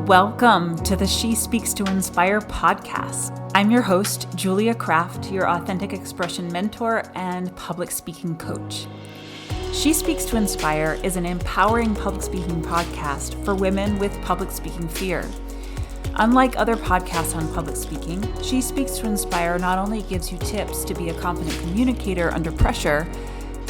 Welcome to the She Speaks to Inspire podcast. I'm your host, Julia Kraft, your authentic expression mentor and public speaking coach. She Speaks to Inspire is an empowering public speaking podcast for women with public speaking fear. Unlike other podcasts on public speaking, She Speaks to Inspire not only gives you tips to be a confident communicator under pressure,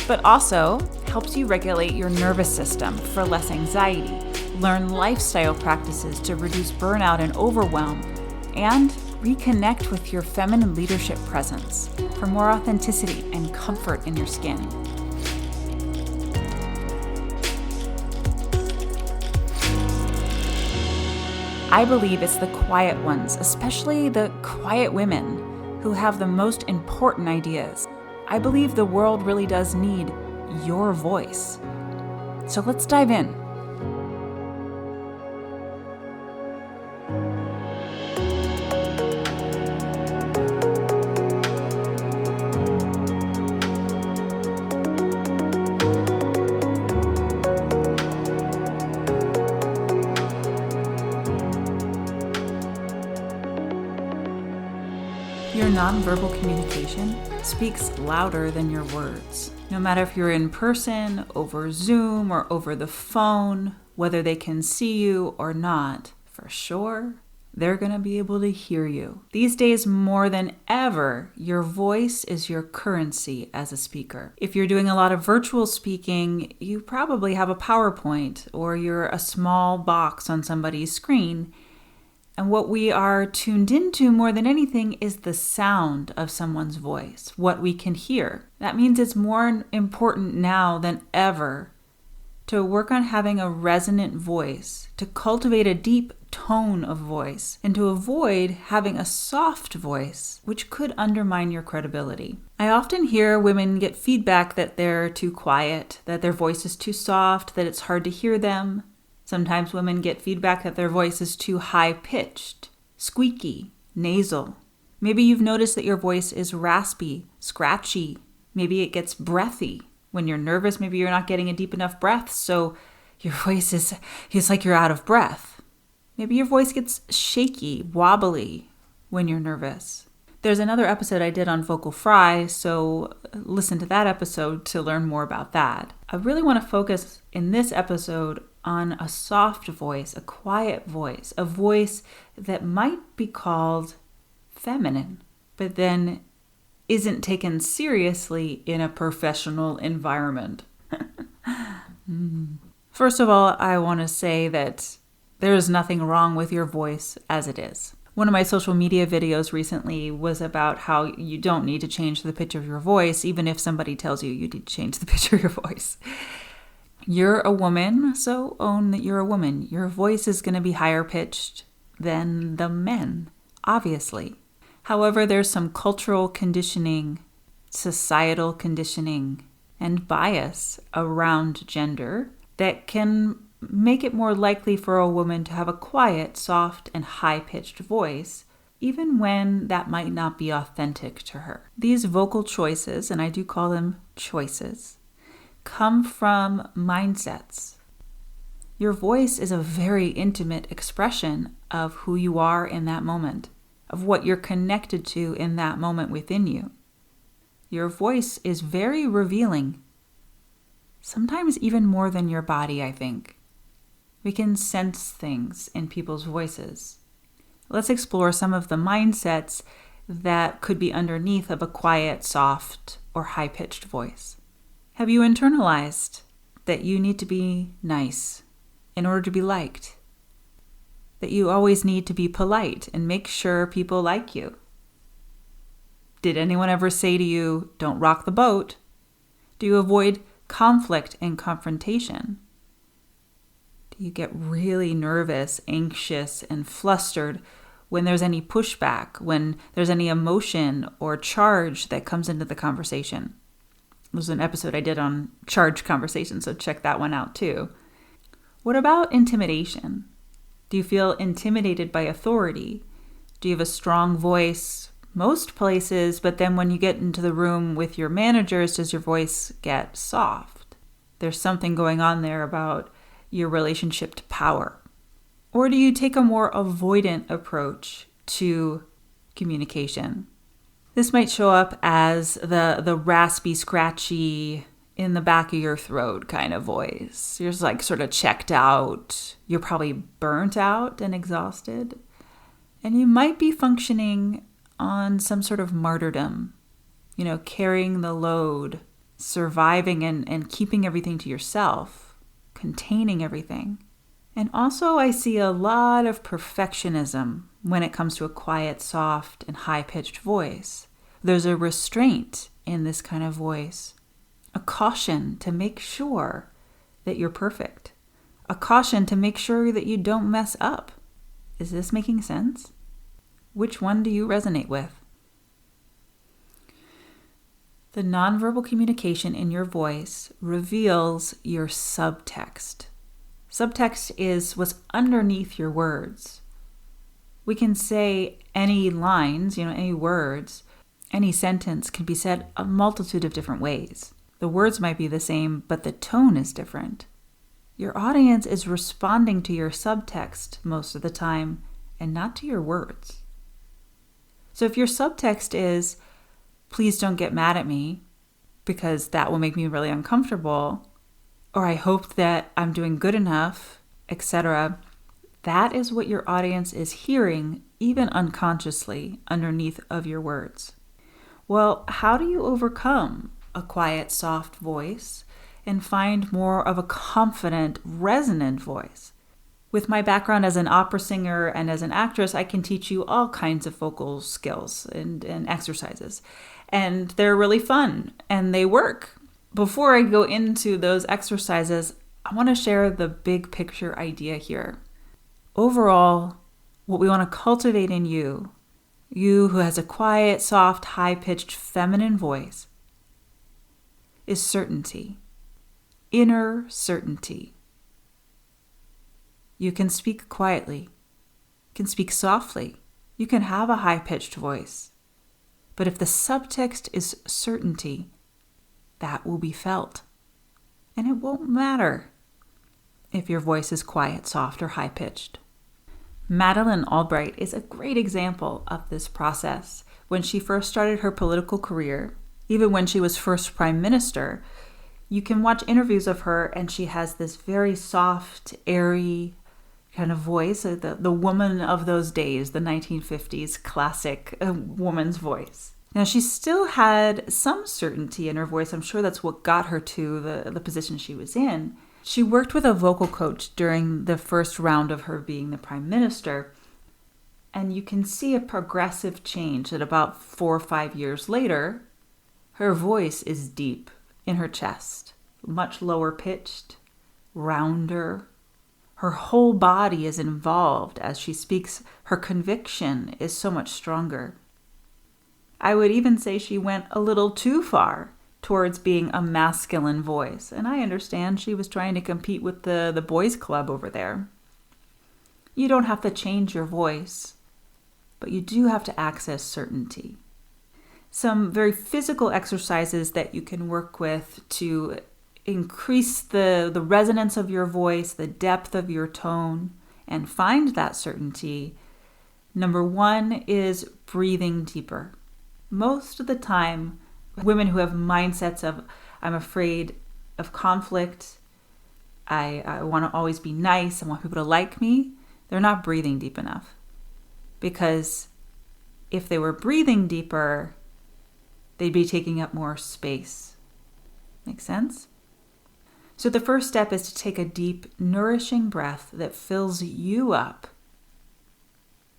but also helps you regulate your nervous system for less anxiety, learn lifestyle practices to reduce burnout and overwhelm, and reconnect with your feminine leadership presence for more authenticity and comfort in your skin. I believe it's the quiet ones, especially the quiet women, who have the most important ideas. I believe the world really does need your voice. So let's dive in. Your nonverbal communication speaks louder than your words. No matter if you're in person, over Zoom, or over the phone, whether they can see you or not, for sure, they're going to be able to hear you. These days, more than ever, your voice is your currency as a speaker. If you're doing a lot of virtual speaking, you probably have a PowerPoint or you're a small box on somebody's screen. And what we are tuned into more than anything is the sound of someone's voice, what we can hear. That means it's more important now than ever to work on having a resonant voice, to cultivate a deep tone of voice, and to avoid having a soft voice, which could undermine your credibility. I often hear women get feedback that they're too quiet, that their voice is too soft, that it's hard to hear them. Sometimes women get feedback that their voice is too high-pitched, squeaky, nasal. Maybe you've noticed that your voice is raspy, scratchy. Maybe it gets breathy. When you're nervous, maybe you're not getting a deep enough breath, so your voice is like you're out of breath. Maybe your voice gets shaky, wobbly when you're nervous. There's another episode I did on vocal fry, so listen to that episode to learn more about that. I really want to focus in this episode on a soft voice, a quiet voice, a voice that might be called feminine, but then isn't taken seriously in a professional environment. First of all, I want to say that there is nothing wrong with your voice as it is. One of my social media videos recently was about how you don't need to change the pitch of your voice, even if somebody tells you you need to change the pitch of your voice. You're a woman, so own that you're a woman. Your voice is going to be higher pitched than the men, obviously. However, there's some cultural conditioning, societal conditioning, and bias around gender that can make it more likely for a woman to have a quiet, soft, and high-pitched voice, even when that might not be authentic to her. These vocal choices, and I do call them choices, come from mindsets. Your voice is a very intimate expression of who you are in that moment, of what you're connected to in that moment within you. Your voice is very revealing, sometimes even more than your body, I think. We can sense things in people's voices. Let's explore some of the mindsets that could be underneath of a quiet, soft, or high-pitched voice. Have you internalized that you need to be nice in order to be liked? That you always need to be polite and make sure people like you? Did anyone ever say to you, don't rock the boat? Do you avoid conflict and confrontation? Do you get really nervous, anxious, and flustered when there's any pushback, when there's any emotion or charge that comes into the conversation? There's an episode I did on charge conversation, so check that one out too. What about intimidation? Do you feel intimidated by authority? Do you have a strong voice most places, but then when you get into the room with your managers, does your voice get soft? There's something going on there about your relationship to power. Or do you take a more avoidant approach to communication? This might show up as the raspy, scratchy, in the back of your throat kind of voice. You're just like sort of checked out. You're probably burnt out and exhausted. And you might be functioning on some sort of martyrdom, carrying the load, surviving and keeping everything to yourself, containing everything. And also I see a lot of perfectionism when it comes to a quiet, soft, and high-pitched voice. There's a restraint in this kind of voice, a caution to make sure that you're perfect, a caution to make sure that you don't mess up. Is this making sense? Which one do you resonate with? The nonverbal communication in your voice reveals your subtext. Subtext is what's underneath your words. We can say any lines, any words, any sentence can be said a multitude of different ways. The words might be the same, but the tone is different. Your audience is responding to your subtext most of the time and not to your words. So if your subtext is, please don't get mad at me because that will make me really uncomfortable, or I hope that I'm doing good enough, etc., that is what your audience is hearing, even unconsciously, underneath of your words. Well, how do you overcome a quiet, soft voice and find more of a confident, resonant voice? With my background as an opera singer and as an actress, I can teach you all kinds of vocal skills and exercises. And they're really fun and they work. Before I go into those exercises, I want to share the big picture idea here. Overall, what we want to cultivate in you who has a quiet, soft, high-pitched, feminine voice, is certainty, inner certainty. You can speak quietly, you can speak softly, you can have a high-pitched voice. But if the subtext is certainty, that will be felt. And it won't matter if your voice is quiet, soft, or high-pitched. Madeleine Albright is a great example of this process. When she first started her political career, even when she was first prime minister, you can watch interviews of her and she has this very soft, airy kind of voice, the woman of those days, the 1950s classic woman's voice. Now, she still had some certainty in her voice. I'm sure that's what got her to the position she was in. She worked with a vocal coach during the first round of her being the prime minister, and you can see a progressive change that about 4 or 5 years later, her voice is deep in her chest, much lower pitched, rounder. Her whole body is involved as she speaks. Her conviction is so much stronger. I would even say she went a little too far towards being a masculine voice. And I understand she was trying to compete with the boys' club over there. You don't have to change your voice, but you do have to access certainty. Some very physical exercises that you can work with to increase the resonance of your voice, the depth of your tone, and find that certainty. Number 1 is breathing deeper. Most of the time, women who have mindsets of, I'm afraid of conflict, I want to always be nice, I want people to like me, they're not breathing deep enough. Because if they were breathing deeper, they'd be taking up more space. Make sense? So the first step is to take a deep, nourishing breath that fills you up,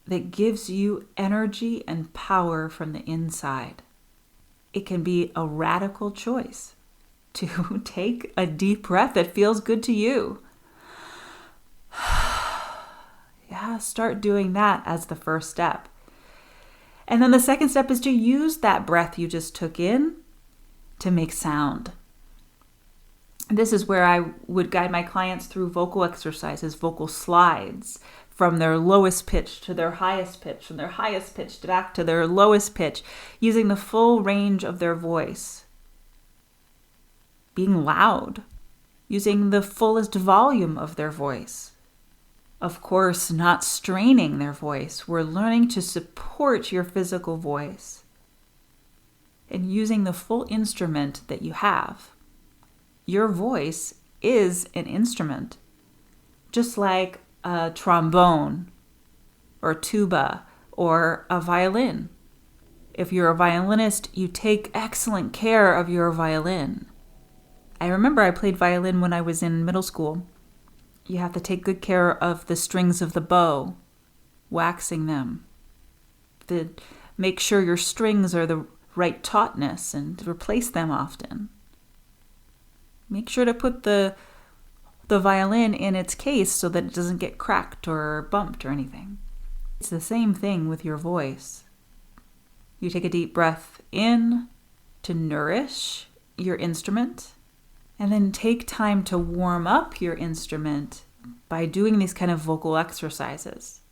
that gives you energy and power from the inside. It can be a radical choice to take a deep breath that feels good to you. Yeah, start doing that as the first step. And then the second step is to use that breath you just took in to make sound. This is where I would guide my clients through vocal exercises, vocal slides, from their lowest pitch to their highest pitch, from their highest pitch back to their lowest pitch, using the full range of their voice. Being loud, using the fullest volume of their voice. Of course, not straining their voice. We're learning to support your physical voice and using the full instrument that you have. Your voice is an instrument, just like a trombone or tuba or a violin. If you're a violinist, you take excellent care of your violin. I remember I played violin when I was in middle school. You have to take good care of the strings of the bow, waxing them. Make sure your strings are the right tautness and replace them often. Make sure to put the violin in its case so that it doesn't get cracked or bumped or anything. It's the same thing with your voice. You take a deep breath in to nourish your instrument, and then take time to warm up your instrument by doing these kind of vocal exercises.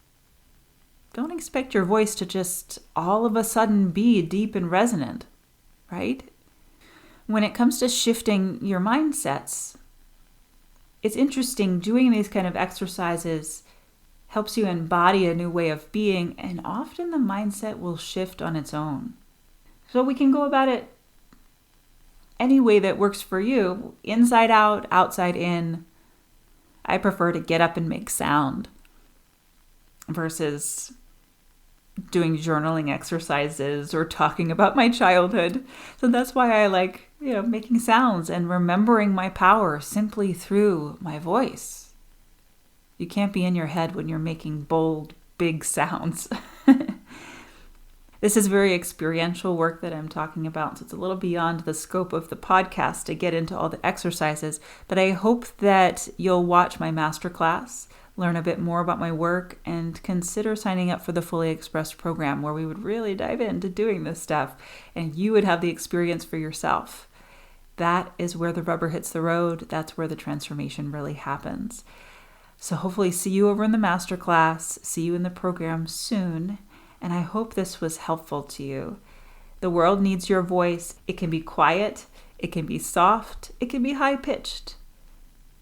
Don't expect your voice to just all of a sudden be deep and resonant, right? When it comes to shifting your mindsets, it's interesting. Doing these kind of exercises helps you embody a new way of being, and often the mindset will shift on its own. So we can go about it any way that works for you, inside out, outside in. I prefer to get up and make sound versus doing journaling exercises or talking about my childhood. So that's why I like, making sounds and remembering my power simply through my voice. You can't be in your head when you're making bold, big sounds. This is very experiential work that I'm talking about, so it's a little beyond the scope of the podcast to get into all the exercises, but I hope that you'll watch my masterclass, learn a bit more about my work, and consider signing up for the Fully Expressed program, where we would really dive into doing this stuff, and you would have the experience for yourself. That is where the rubber hits the road. That's where the transformation really happens. So hopefully see you over in the masterclass, see you in the program soon, and I hope this was helpful to you. The world needs your voice. It can be quiet, it can be soft, it can be high-pitched,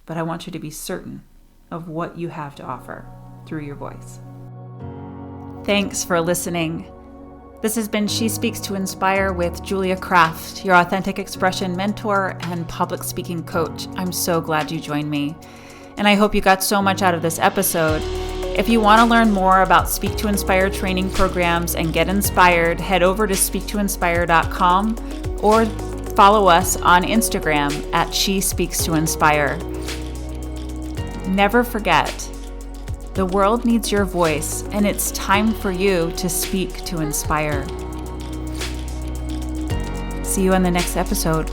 but I want you to be certain of what you have to offer through your voice. Thanks for listening. This has been She Speaks to Inspire with Julia Kraft, your authentic expression mentor and public speaking coach. I'm so glad you joined me. And I hope you got so much out of this episode. If you want to learn more about Speak to Inspire training programs and get inspired, head over to speaktoinspire.com or follow us on Instagram at She Speaks to Inspire. Never forget, the world needs your voice, and it's time for you to speak to inspire. See you on the next episode.